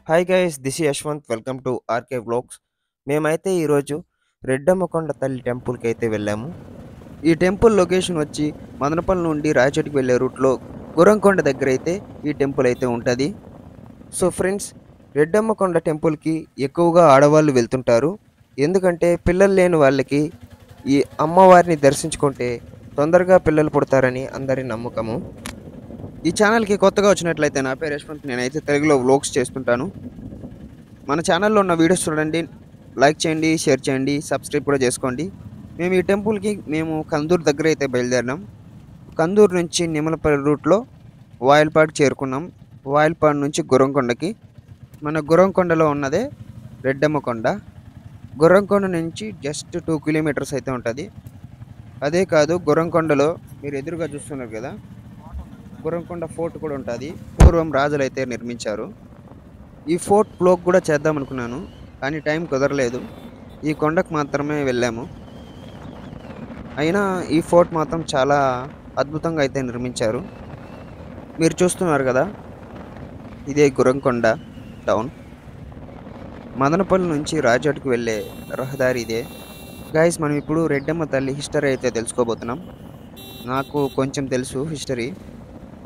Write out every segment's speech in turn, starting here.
Hi guys, this is Yashwant. Welcome to RK vlogs. మేమైతే ఈరోజు రెడ్డమ్మకొండ తల్లి టెంపుల్కి అయితే వెళ్ళాము. ఈ టెంపుల్ లొకేషన్ వచ్చి మదనపల్లి నుండి రాయచోటికి వెళ్ళే రూట్లో గుర్రంకొండ దగ్గర అయితే ఈ టెంపుల్ అయితే ఉంటుంది. సో ఫ్రెండ్స్, రెడ్డమ్మకొండ టెంపుల్కి ఎక్కువగా ఆడవాళ్ళు వెళ్తుంటారు. ఎందుకంటే పిల్లలు లేని వాళ్ళకి ఈ అమ్మవారిని దర్శించుకుంటే తొందరగా పిల్లలు పుడతారని అందరి నమ్మకము. ఈ ఛానల్కి కొత్తగా వచ్చినట్లయితే నా పేరు యశ్వంత్. నేనైతే తెలుగులో వ్లాగ్స్ చేస్తుంటాను. మన ఛానల్లో ఉన్న వీడియోస్ చూడండి, లైక్ చేయండి, షేర్ చేయండి, సబ్స్క్రైబ్ కూడా చేసుకోండి. మేము ఈ టెంపుల్కి కందూరు దగ్గర అయితే బయలుదేరినాం. కందూరు నుంచి నిమ్మలపల్లి రూట్లో వాయిల్పాడు చేరుకున్నాం. వాయిల్పాడు నుంచి గుర్రంకొండకి. మన గుర్రంకొండలో ఉన్నదే రెడ్డమ్మకొండ. గుర్రంకొండ నుంచి జస్ట్ 2 కిలోమీటర్స్ అయితే ఉంటుంది. అదే కాదు, గుర్రంకొండలో మీరు ఎదురుగా చూస్తున్నారు కదా, గుర్రంకొండ ఫోర్ట్ కూడా ఉంటుంది. పూర్వం రాజులు అయితే నిర్మించారు. ఈ ఫోర్ట్ బ్లాగ్ కూడా చేద్దాం అనుకున్నాను, కానీ టైం కుదరలేదు. ఈ కొండకు మాత్రమే వెళ్ళాము. అయినా ఈ ఫోర్ట్ మాత్రం చాలా అద్భుతంగా అయితే నిర్మించారు. మీరు చూస్తున్నారు కదా, ఇదే గుర్రంకొండ టౌన్. మదనపల్లి నుంచి రాజోటికి వెళ్ళే రహదారి ఇదే. గైస్, మనం ఇప్పుడు రెడ్డమ్మ తల్లి హిస్టరీ అయితే తెలుసుకోబోతున్నాం. నాకు కొంచెం తెలుసు హిస్టరీ.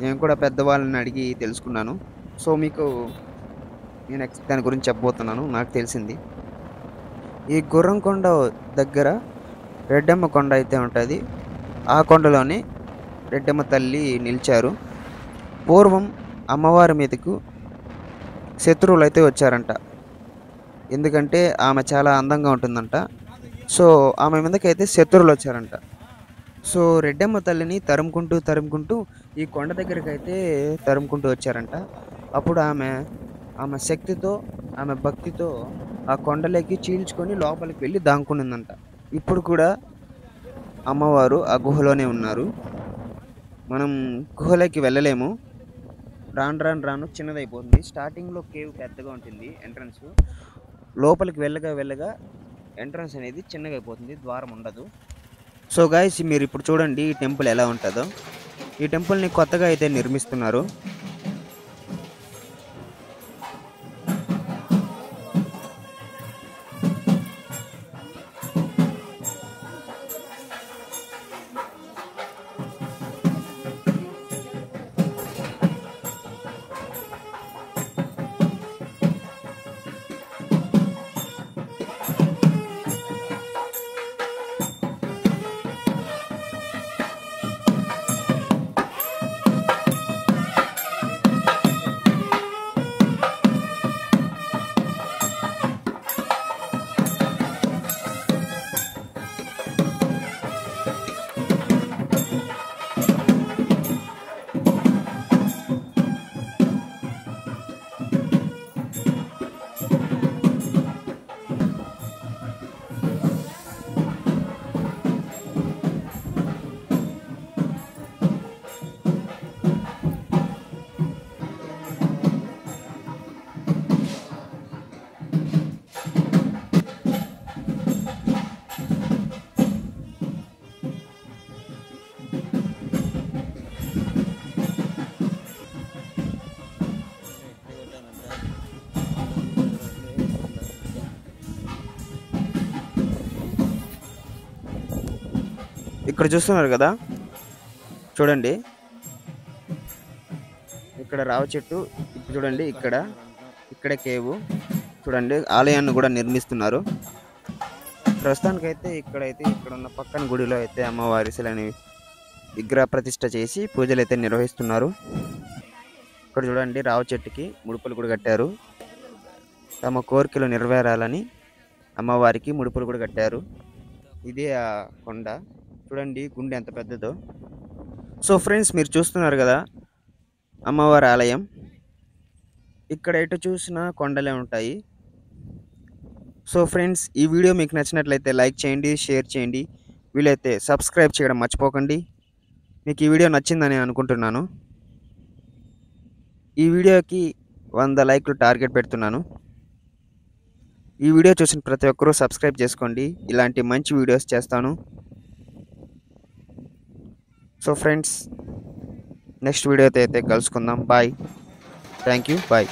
నేను కూడా పెద్దవాళ్ళని అడిగి తెలుసుకున్నాను. సో మీకు నేను దాని గురించి చెప్పబోతున్నాను, నాకు తెలిసింది. ఈ గుర్రంకొండ దగ్గర రెడ్డమ్మ కొండ అయితే ఉంటుంది. ఆ కొండలోనే రెడ్డమ్మ తల్లి నిలిచారు. పూర్వం అమ్మవారి మీదకు శత్రువులు అయితే వచ్చారంట. ఎందుకంటే ఆమె చాలా అందంగా ఉంటుందంట. సో ఆమె మీదకైతే శత్రువులు వచ్చారంట. సో రెడ్డమ్మ తల్లిని తరుముకుంటూ ఈ కొండ దగ్గరికి అయితే తరుముకుంటూ వచ్చారంట. అప్పుడు ఆమె శక్తితో, ఆమె భక్తితో ఆ కొండలోకి చీల్చుకొని లోపలికి వెళ్ళి దాంకునిందంట. ఇప్పుడు కూడా అమ్మవారు ఆ గుహలోనే ఉన్నారు. మనం గుహలోకి వెళ్ళలేము. రాను చిన్నదైపోతుంది. స్టార్టింగ్లో కేవ్ పెద్దగా ఉంటుంది, ఎంట్రన్స్. లోపలికి వెళ్ళగా ఎంట్రన్స్ అనేది చిన్నగా అయిపోతుంది, ద్వారం ఉండదు. సో గైస్, మీరు ఇప్పుడు చూడండి ఈ టెంపుల్ ఎలా ఉంటుందో. ఈ టెంపుల్ని కొత్తగా అయితే నిర్మిస్తున్నారు. ఇక్కడ చూస్తున్నారు కదా, చూడండి ఇక్కడ రావ చెట్టు. ఇప్పుడు చూడండి, ఇక్కడ కేవు చూడండి. ఆలయాన్ని కూడా నిర్మిస్తున్నారు. ప్రస్తుతానికైతే ఇక్కడ ఉన్న పక్కన గుడిలో అయితే అమ్మవారి శిలని విగ్రహ ప్రతిష్ఠ చేసి పూజలు అయితే నిర్వహిస్తున్నారు. ఇక్కడ చూడండి, రావ చెట్టుకి ముడుపులు కూడా కట్టారు. తమ కోరికలు నెరవేరాలని అమ్మవారికి ముడుపులు కూడా కట్టారు. ఇదే ఆ కొండ. చూడండి గుండె ఎంత పెద్దదో. సో ఫ్రెండ్స్, మీరు చూస్తున్నారు కదా అమ్మవారి ఆలయం. ఇక్కడ ఎటు చూసినా కొండలే ఉంటాయి. సో ఫ్రెండ్స్, ఈ వీడియో మీకు నచ్చినట్లయితే లైక్ చేయండి, షేర్ చేయండి, వీలైతే సబ్స్క్రైబ్ చేయడం మర్చిపోకండి. మీకు ఈ వీడియో నచ్చిందని అనుకుంటున్నాను. ఈ వీడియోకి 100 లైక్లు టార్గెట్ పెడుతున్నాను. ఈ వీడియో చూసిన ప్రతి ఒక్కరూ సబ్స్క్రైబ్ చేసుకోండి. ఇలాంటి మంచి వీడియోస్ చేస్తాను. సో ఫ్రెండ్స్, నెక్స్ట్ వీడియోతో అయితే కలుసుకుందాం. బాయ్. Thank you. బాయ్.